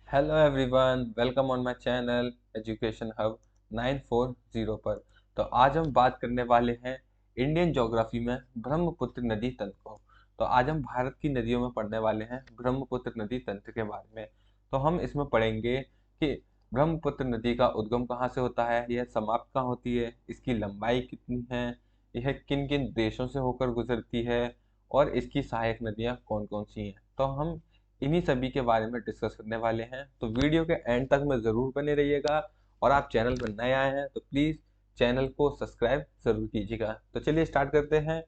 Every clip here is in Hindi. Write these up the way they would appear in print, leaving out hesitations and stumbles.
Hello everyone, welcome on my channel education hub 940 पर। तो आज हम बात करने वाले हैं इंडियन ज्योग्राफी में ब्रह्मपुत्र नदी तंत्र को। तो आज हम भारत की नदियों में पढ़ने वाले हैं ब्रह्मपुत्र नदी तंत्र के बारे में। तो हम इसमें पढ़ेंगे कि ब्रह्मपुत्र नदी का उद्गम कहाँ से होता है, यह समाप्त कहाँ होती है, इसकी लंबाई कितनी है, यह किन किन देशों से होकर गुजरती है और इसकी सहायक नदियाँ कौन कौन सी हैं। तो हम इन्हीं सभी के बारे में डिस्कस करने वाले हैं। तो वीडियो के एंड तक में ज़रूर बने रहिएगा और आप चैनल पर नए आए हैं तो प्लीज़ चैनल को सब्सक्राइब ज़रूर कीजिएगा। तो चलिए स्टार्ट करते हैं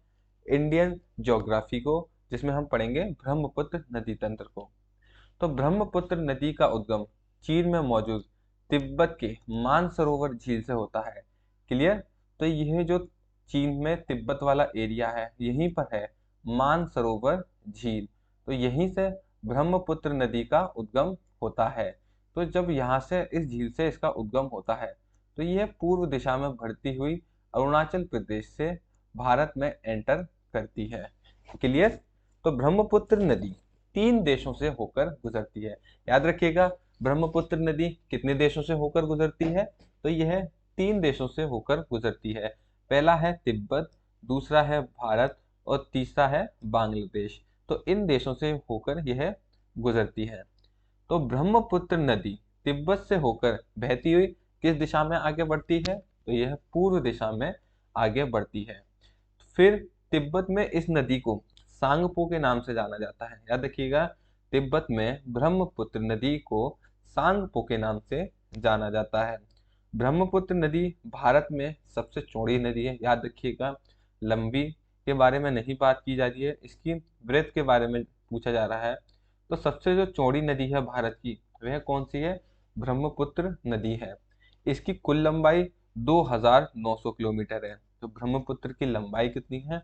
इंडियन ज्योग्राफी को, जिसमें हम पढ़ेंगे ब्रह्मपुत्र नदी तंत्र को। तो ब्रह्मपुत्र नदी का उद्गम चीन में मौजूद तिब्बत के मानसरोवर झील से होता है। क्लियर। तो यह जो चीन में तिब्बत वाला एरिया है, यहीं पर है मानसरोवर झील। तो यहीं से ब्रह्मपुत्र नदी का उद्गम होता है। तो जब यहाँ से इस झील से इसका उद्गम होता है तो यह पूर्व दिशा में बढ़ती हुई अरुणाचल प्रदेश से भारत में एंटर करती है। क्लियर। तो ब्रह्मपुत्र नदी 3 देशों से होकर गुजरती है। याद रखिएगा, ब्रह्मपुत्र नदी कितने देशों से होकर गुजरती है? तो यह 3 देशों से होकर गुजरती है। पहला है तिब्बत, दूसरा है भारत और तीसरा है बांग्लादेश। तो इन देशों से होकर यह गुजरती है। तो ब्रह्मपुत्र नदी तिब्बत से होकर बहती हुई किस दिशा में आगे बढ़ती है? तो यह पूर्व दिशा में आगे बढ़ती है। फिर तिब्बत में इस नदी को सांगपो के नाम से जाना जाता है। याद रखिएगा, तिब्बत में ब्रह्मपुत्र नदी को सांगपो के नाम से जाना जाता है। ब्रह्मपुत्र नदी भारत में सबसे चौड़ी नदी है। याद रखिएगा, लंबी के बारे में नहीं बात की जा रही है, इसकी ब्रेथ के बारे में पूछा जा रहा है। तो सबसे जो चौड़ी नदी है भारत की, वह कौन सी है? ब्रह्मपुत्र नदी है। इसकी कुल लंबाई 2900 किलोमीटर है। तो ब्रह्मपुत्र की लंबाई कितनी है?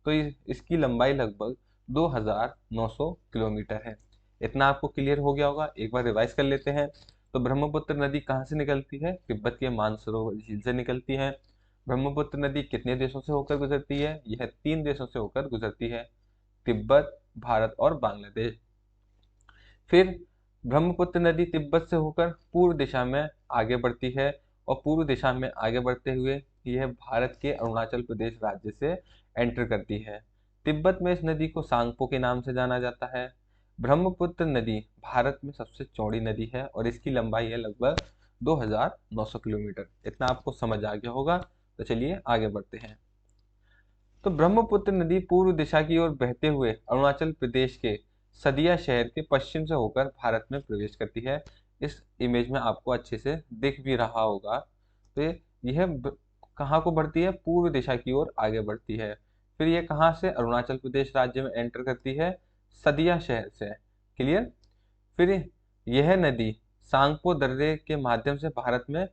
तो इसकी लंबाई लगभग 2900 किलोमीटर है। इतना आपको क्लियर हो गया होगा। एक बार रिवाइज कर लेते हैं। तो ब्रह्मपुत्र नदी कहाँ से निकलती है? तिब्बत के मानसरोवर झील से निकलती है। ब्रह्मपुत्र नदी कितने देशों से होकर गुजरती है? यह 3 देशों से होकर गुजरती है, तिब्बत, भारत और बांग्लादेश। फिर ब्रह्मपुत्र नदी तिब्बत से होकर पूर्व दिशा में आगे बढ़ती है और पूर्व दिशा में आगे बढ़ते हुए यह भारत के अरुणाचल प्रदेश राज्य से एंटर करती है। तिब्बत में इस नदी को सांगपो के नाम से जाना जाता है। ब्रह्मपुत्र नदी भारत में सबसे चौड़ी नदी है और इसकी लंबाई है लगभग 2900 किलोमीटर। इतना आपको समझ आ गया होगा। तो चलिए आगे बढ़ते हैं। तो ब्रह्मपुत्र नदी पूर्व दिशा की ओर बहते हुए अरुणाचल प्रदेश के सदिया शहर के पश्चिम से होकर भारत में प्रवेश करती है। इस इमेज में आपको अच्छे से दिख भी रहा होगा। तो यह कहाँ को बढ़ती है? पूर्व दिशा की ओर आगे बढ़ती है। फिर यह कहाँ से अरुणाचल प्रदेश राज्य में एंटर करती है? सदिया शहर से। क्लियर। फिर यह नदी सांगपो दर्रे के माध्यम से भारत में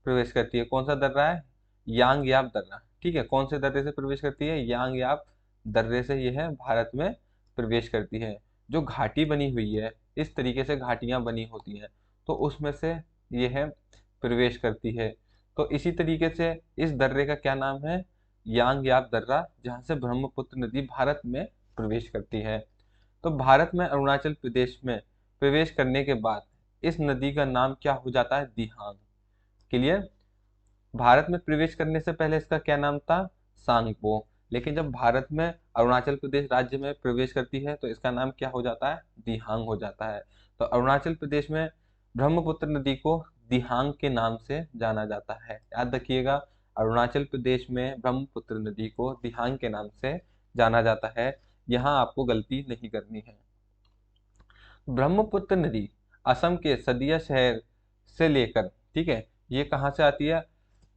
प्रवेश करती है। कौन सा दर्रा है? यांग याप दर्रा। ठीक है, कौन से दर्रे से प्रवेश करती है? यांग याप दर्रे से यह भारत में प्रवेश करती है। जो घाटी बनी हुई है, इस तरीके से घाटियां बनी होती हैं, तो उसमें से यह प्रवेश करती है। तो इसी तरीके से इस दर्रे का क्या नाम है? यांग याप दर्रा, जहाँ से ब्रह्मपुत्र नदी भारत में प्रवेश करती है। तो भारत में अरुणाचल प्रदेश में प्रवेश करने के बाद इस नदी का नाम क्या हो जाता है? दिहांग। क्लियर। भारत में प्रवेश करने से पहले इसका क्या नाम था? सांगपो। लेकिन जब भारत में अरुणाचल प्रदेश राज्य में प्रवेश करती है तो इसका नाम क्या हो जाता है? दिहांग हो जाता है। तो अरुणाचल प्रदेश में ब्रह्मपुत्र नदी को दिहांग के नाम से जाना जाता है। याद रखिएगा, अरुणाचल प्रदेश में ब्रह्मपुत्र नदी को दिहांग के नाम से जाना जाता है। यहाँ आपको गलती नहीं करनी है। ब्रह्मपुत्र नदी असम के सदिया शहर से लेकर, ठीक है, ये कहाँ से आती है?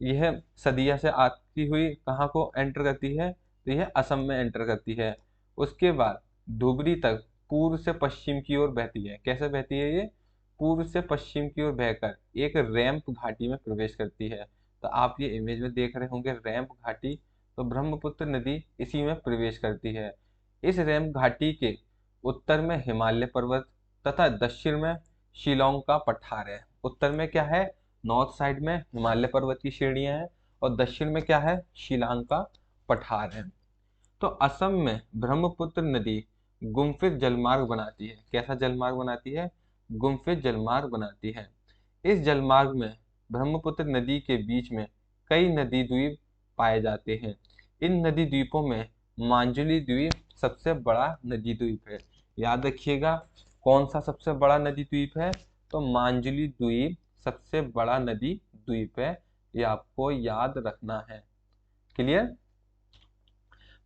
यह सदिया से आती हुई कहाँ को एंटर करती है? तो यह असम में एंटर करती है। उसके बाद धुबरी तक पूर्व से पश्चिम की ओर बहती है। कैसे बहती है ये? पूर्व से पश्चिम की ओर बहकर एक रैंप घाटी में प्रवेश करती है। तो आप ये इमेज में देख रहे होंगे रैंप घाटी। तो ब्रह्मपुत्र नदी इसी में प्रवेश करती है। इस रैंप घाटी के उत्तर में हिमालय पर्वत तथा दक्षिण में शिलोंग का पठार है। उत्तर में क्या है? नॉर्थ साइड में हिमालय पर्वत की श्रेणियां हैं और दक्षिण में क्या है? शिलांग का पठार है। तो असम में ब्रह्मपुत्र नदी गुम्फित जलमार्ग बनाती है। कैसा जलमार्ग बनाती है? गुम्फित जलमार्ग बनाती है। इस जलमार्ग में ब्रह्मपुत्र नदी के बीच में कई नदी द्वीप पाए जाते हैं। इन नदी द्वीपों में मांजुली द्वीप सबसे बड़ा नदी द्वीप है। याद रखिएगा, कौन सा सबसे बड़ा नदी द्वीप है? तो मांजुली द्वीप सबसे बड़ा नदी द्वीप है, ये आपको याद रखना है। क्लियर?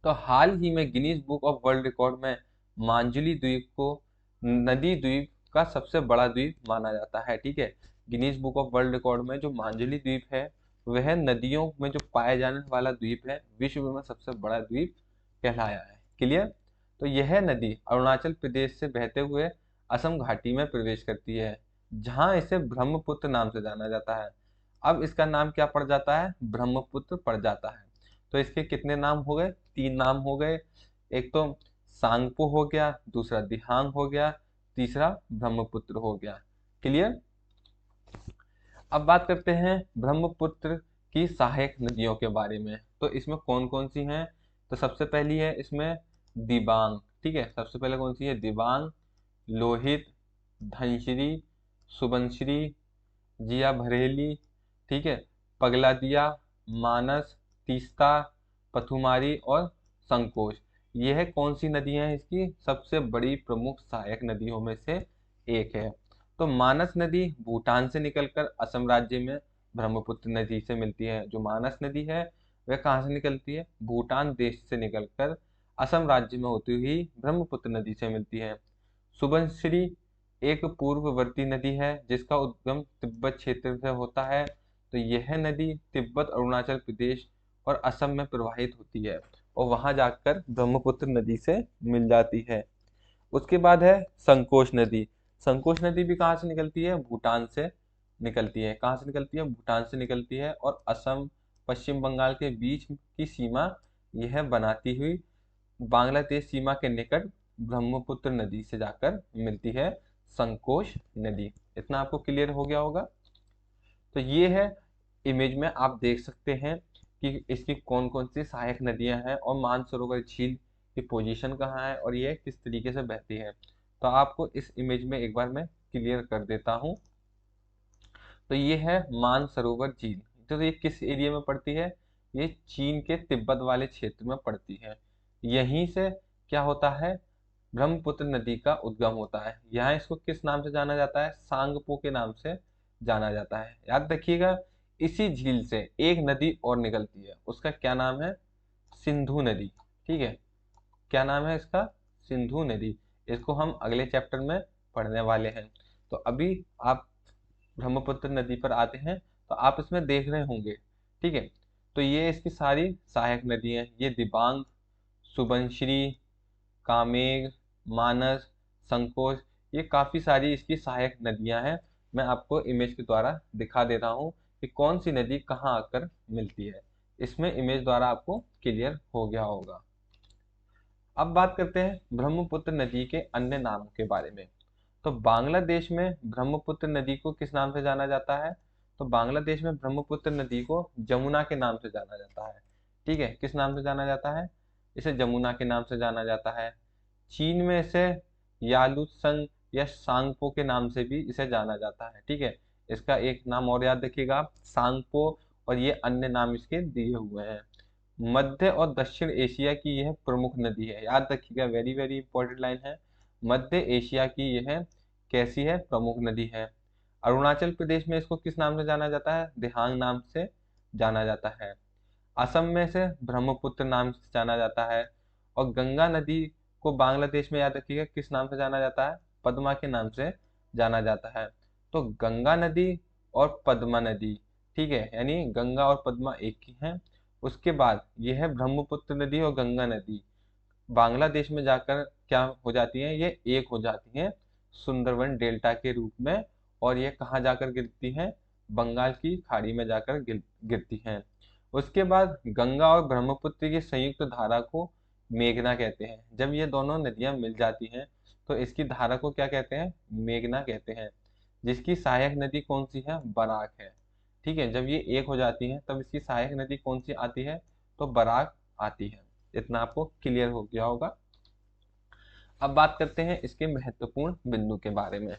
तो हाल ही में Guinness book of world record में मांजुली द्वीप को नदी द्वीप का सबसे बड़ा द्वीप माना जाता है। ठीक है, Guinness book of world record में जो मांजुली द्वीप है वह नदियों में जो पाए जाने वाला द्वीप है, विश्व में सबसे बड़ा द्वीप कहलाया है। क्लियर? तो यह नदी अरुणाचल प्रदेश से बहते हुए असम घाटी में प्रवेश करती है, जहां इसे ब्रह्मपुत्र नाम से जाना जाता है। अब इसका नाम क्या पड़ जाता है? ब्रह्मपुत्र पड़ जाता है। तो इसके कितने नाम हो गए? 3 नाम हो गए। एक तो सांगपो हो गया, दूसरा दिहांग हो गया, तीसरा ब्रह्मपुत्र हो गया। क्लियर? अब बात करते हैं ब्रह्मपुत्र की सहायक नदियों के बारे में। तो इसमें कौन कौन सी हैं? तो सबसे पहली है इसमें दिबांग। ठीक है, सबसे पहले कौन सी है? दिबांग, लोहित, धनश्री, सुबनश्री, जिया भरेली, ठीक है, पगलादिया, मानस, तीस्ता, पथुमारी और संकोच। यह कौन सी नदियां हैं? इसकी सबसे बड़ी प्रमुख सहायक नदियों में से एक है। तो मानस नदी भूटान से निकलकर असम राज्य में ब्रह्मपुत्र नदी से मिलती है। जो मानस नदी है वह कहाँ से निकलती है? भूटान देश से निकलकर असम राज्य में होती हुई ब्रह्मपुत्र नदी से मिलती है। सुबनश्री एक पूर्ववर्ती नदी है जिसका उद्गम तिब्बत क्षेत्र से होता है। तो यह नदी तिब्बत, अरुणाचल प्रदेश और असम में प्रवाहित होती है और वहां जाकर ब्रह्मपुत्र नदी से मिल जाती है। उसके बाद है संकोच नदी। संकोच नदी भी कहाँ से निकलती है? भूटान से निकलती है। कहाँ से निकलती है? भूटान से निकलती है और असम, पश्चिम बंगाल के बीच की सीमा यह बनाती हुई बांग्लादेश सीमा के निकट ब्रह्मपुत्र नदी से जाकर मिलती है संकोच नदी। इतना आपको क्लियर हो गया होगा। तो ये है, इमेज में आप देख सकते हैं कि इसकी कौन कौन सी सहायक नदियां हैं और मानसरोवर झील की पोजीशन कहाँ है और ये किस तरीके से बहती है। तो आपको इस इमेज में एक बार मैं क्लियर कर देता हूँ। तो ये है मानसरोवर झील। तो ये किस एरिया में पड़ती है? ये चीन के तिब्बत वाले क्षेत्र में पड़ती है। यहीं से क्या होता है? ब्रह्मपुत्र नदी का उद्गम होता है। यहाँ इसको किस नाम से जाना जाता है? सांगपो के नाम से जाना जाता है। याद रखिएगा, इसी झील से एक नदी और निकलती है, उसका क्या नाम है? सिंधु नदी। ठीक है, क्या नाम है इसका? सिंधु नदी। इसको हम अगले चैप्टर में पढ़ने वाले हैं। तो अभी आप ब्रह्मपुत्र नदी पर आते हैं, तो आप इसमें देख रहे होंगे। ठीक है, तो ये इसकी सारी सहायक नदी हैं। ये दिबांग, सुबनश्री, कामेग, मानस, संकोच, ये काफ़ी सारी इसकी सहायक नदियां हैं। मैं आपको इमेज के द्वारा दिखा दे रहा हूँ कि कौन सी नदी कहाँ आकर मिलती है। इसमें इमेज द्वारा आपको क्लियर हो गया होगा। अब बात करते हैं ब्रह्मपुत्र नदी के अन्य नामों के बारे में। तो बांग्लादेश में ब्रह्मपुत्र नदी को किस नाम से जाना जाता है? तो बांग्लादेश में ब्रह्मपुत्र नदी को जमुना के नाम से जाना जाता है। ठीक है, किस नाम से जाना जाता है? इसे जमुना के नाम से जाना जाता है। चीन में इसे यालुत्संग या सांगपो के नाम से भी इसे जाना जाता है। ठीक है, इसका एक नाम और याद रखिएगा आप, सांगपो, और ये अन्य नाम इसके दिए हुए हैं। मध्य और दक्षिण एशिया की यह प्रमुख नदी है। याद रखिएगा, वेरी वेरी इंपॉर्टेंट लाइन है। मध्य एशिया की यह कैसी है? प्रमुख नदी है। अरुणाचल प्रदेश में इसको किस नाम से जाना जाता है? दिहांग नाम से जाना जाता है। असम में इसे ब्रह्मपुत्र नाम से जाना जाता है। और गंगा नदी को बांग्लादेश में याद रखिएगा किस नाम से जाना जाता है? पद्मा के नाम से जाना जाता है। तो गंगा नदी और पद्मा नदी, ठीक है, यानी गंगा और पद्मा एक ही हैं। उसके बाद यह है ब्रह्मपुत्र नदी और गंगा नदी बांग्लादेश में जाकर क्या हो जाती हैं? ये एक हो जाती हैं सुंदरवन डेल्टा के रूप में। और ये कहाँ जाकर गिरती हैं? बंगाल की खाड़ी में जाकर गिरती हैं। उसके बाद गंगा और ब्रह्मपुत्र की संयुक्त धारा को मेघना कहते हैं। जब ये दोनों नदियां मिल जाती हैं तो इसकी धारा को क्या कहते हैं? मेघना कहते हैं। जिसकी सहायक नदी कौन सी है? बराक है। ठीक है, जब ये एक हो जाती है तब इसकी सहायक नदी कौन सी आती है? तो बराक आती है। इतना आपको क्लियर हो गया होगा। अब बात करते हैं इसके महत्वपूर्ण बिंदु के बारे में।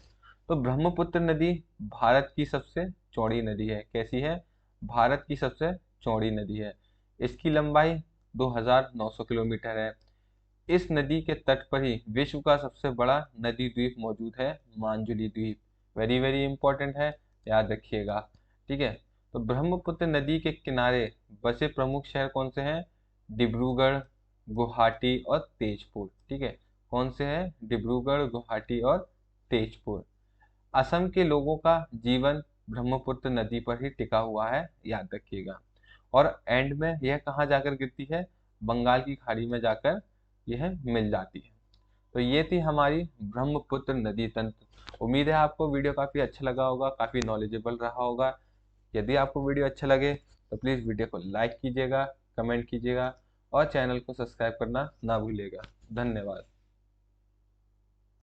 तो ब्रह्मपुत्र नदी भारत की सबसे चौड़ी नदी है। कैसी है? भारत की सबसे चौड़ी नदी है। इसकी लंबाई 2900 किलोमीटर है। इस नदी के तट पर ही विश्व का सबसे बड़ा नदी द्वीप मौजूद है, मांजुली द्वीप। वेरी वेरी इंपॉर्टेंट है, याद रखिएगा। ठीक है। तो ब्रह्मपुत्र नदी के किनारे बसे प्रमुख शहर कौन से हैं? डिब्रूगढ़, गुवाहाटी और तेजपुर। ठीक है। कौन से हैं? डिब्रूगढ़, गुवाहाटी और तेजपुर। असम के लोगों का जीवन ब्रह्मपुत्र नदी पर ही टिका हुआ है, याद रखिएगा। और एंड में यह कहाँ जाकर गिरती है? बंगाल की खाड़ी में जाकर यह मिल जाती है। तो ये थी हमारी ब्रह्मपुत्र नदी तंत्र। उम्मीद है आपको वीडियो काफ़ी अच्छा लगा होगा, काफ़ी नॉलेजेबल रहा होगा। यदि आपको वीडियो अच्छा लगे तो प्लीज़ वीडियो को लाइक कीजिएगा, कमेंट कीजिएगा और चैनल को सब्सक्राइब करना ना भूलिएगा। धन्यवाद।